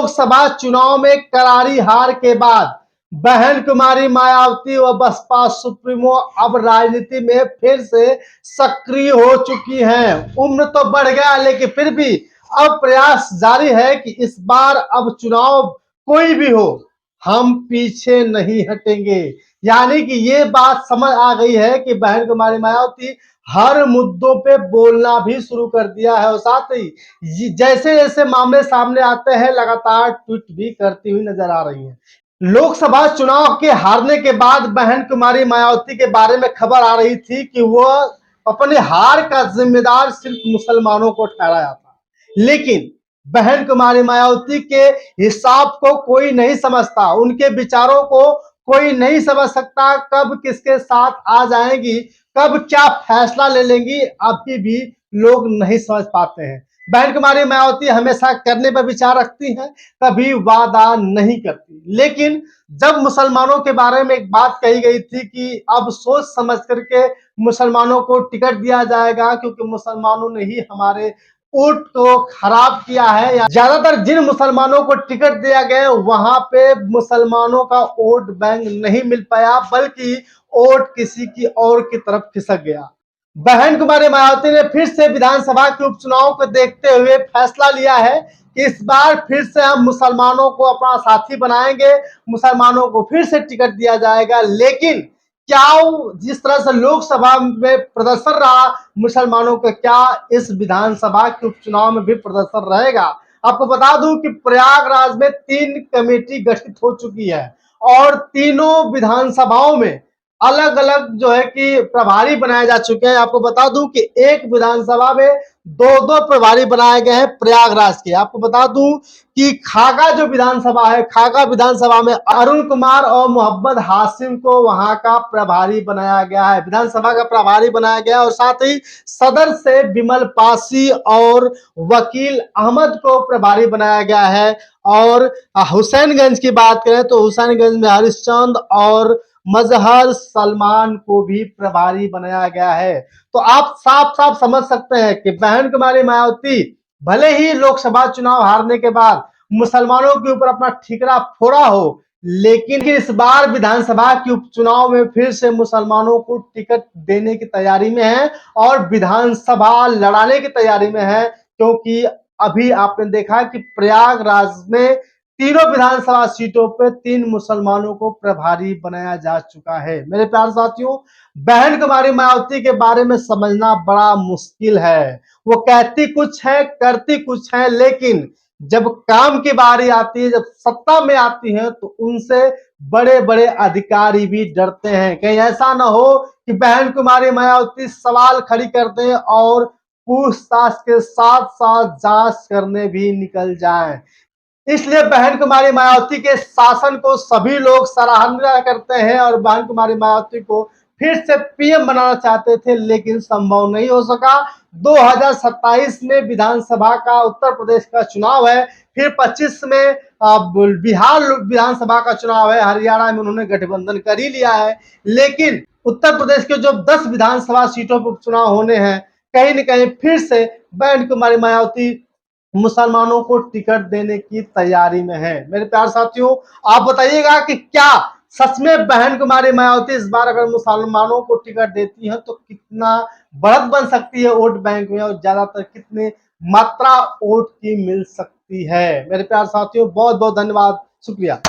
लोकसभा चुनाव में करारी हार के बाद बहन कुमारी मायावती व बसपा सुप्रीमो अब राजनीति में फिर से सक्रिय हो चुकी हैं। उम्र तो बढ़ गया लेकिन फिर भी अब प्रयास जारी है कि इस बार अब चुनाव कोई भी हो, हम पीछे नहीं हटेंगे। यानी कि ये बात समझ आ गई है कि बहन कुमारी मायावती हर मुद्दों पे बोलना भी शुरू कर दिया है और साथ ही जैसे जैसे मामले सामने आते हैं लगातार ट्वीट भी करती हुई नजर आ रही हैं। लोकसभा चुनाव के हारने के बाद बहन कुमारी मायावती के बारे में खबर आ रही थी कि वह अपने हार का जिम्मेदार सिर्फ मुसलमानों को ठहराया था, लेकिन बहन कुमारी मायावती के हिसाब को कोई नहीं समझता, उनके विचारों को कोई नहीं समझ सकता। कब किसके साथ आ जाएंगी, कब क्या फैसला ले लेंगी, अभी भी लोग नहीं समझ पाते हैं। बहन कुमारी मायावती हमेशा करने पर विचार रखती हैं, कभी वादा नहीं करती। लेकिन जब मुसलमानों के बारे में एक बात कही गई थी कि अब सोच समझ करके मुसलमानों को टिकट दिया जाएगा क्योंकि मुसलमानों ने ही हमारे वोट को खराब किया है, या ज्यादातर जिन मुसलमानों को टिकट दिया गया वहां पे मुसलमानों का वोट बैंक नहीं मिल पाया, बल्कि वोट किसी की और की तरफ खिसक गया। बहन कुमारी मायावती ने फिर से विधानसभा के उपचुनाव को देखते हुए फैसला लिया है कि इस बार फिर से हम मुसलमानों को अपना साथी बनाएंगे, मुसलमानों को फिर से टिकट दिया जाएगा। लेकिन क्या जिस तरह से लोकसभा में प्रदर्शन रहा मुसलमानों का, क्या इस विधानसभा के उपचुनाव में भी प्रदर्शन रहेगा? आपको बता दूं कि प्रयागराज में 3 कमेटी गठित हो चुकी है और तीनों विधानसभाओं में अलग अलग जो है कि प्रभारी बनाए जा चुके हैं। आपको बता दूं कि एक विधानसभा में 2-2 प्रभारी बनाए गए हैं प्रयागराज के। आपको बता दूं कि खागा जो विधानसभा है, खागा विधानसभा में अरुण कुमार और मोहम्मद हाशिम को वहां का प्रभारी बनाया गया है, विधानसभा का प्रभारी बनाया गया है। और साथ ही सदर से विमल पासी और वकील अहमद को प्रभारी बनाया गया है। और हुसैनगंज की बात करें तो हुसैनगंज में हरिश्चंद और मजहर सलमान को भी प्रभारी बनाया गया है। तो आप साफ साफ समझ सकते हैं कि बहन कुमारी मायावती भले ही लोकसभा चुनाव हारने के बाद मुसलमानों के ऊपर अपना ठिकरा फोड़ा हो, लेकिन इस बार विधानसभा के उपचुनाव में फिर से मुसलमानों को टिकट देने की तैयारी में है और विधानसभा लड़ाने की तैयारी में है। क्योंकि अभी आपने देखा कि प्रयागराज में तीनों विधानसभा सीटों पे 3 मुसलमानों को प्रभारी बनाया जा चुका है। मेरे प्यारे साथियों, बहन कुमारी मायावती के बारे में समझना बड़ा मुश्किल है। वो कहती कुछ है, करती कुछ है, लेकिन जब काम की बारी आती है, जब सत्ता में आती है, तो उनसे बड़े बड़े अधिकारी भी डरते हैं। कहीं ऐसा ना हो कि बहन कुमारी मायावती सवाल खड़ी कर दें और पूछताछ के साथ साथ जांच करने भी निकल जाएं। इसलिए बहन कुमारी मायावती के शासन को सभी लोग सराहना करते हैं और बहन कुमारी मायावती को फिर से पीएम बनाना चाहते थे, लेकिन संभव नहीं हो सका। 2027 में विधानसभा का उत्तर प्रदेश का चुनाव है, फिर 25 में बिहार विधानसभा का चुनाव है, हरियाणा में उन्होंने गठबंधन कर ही लिया है। लेकिन उत्तर प्रदेश के जो 10 विधानसभा सीटों पर चुनाव होने हैं, कहीं न कहीं फिर से बहन कुमारी मायावती मुसलमानों को टिकट देने की तैयारी में है। मेरे प्यारे साथियों, आप बताइएगा कि क्या सच में बहन कुमारी मायावती इस बार अगर मुसलमानों को टिकट देती है तो कितना बढ़त बन सकती है वोट बैंक में और ज्यादातर कितने मात्रा वोट की मिल सकती है? मेरे प्यारे साथियों, बहुत बहुत धन्यवाद, शुक्रिया।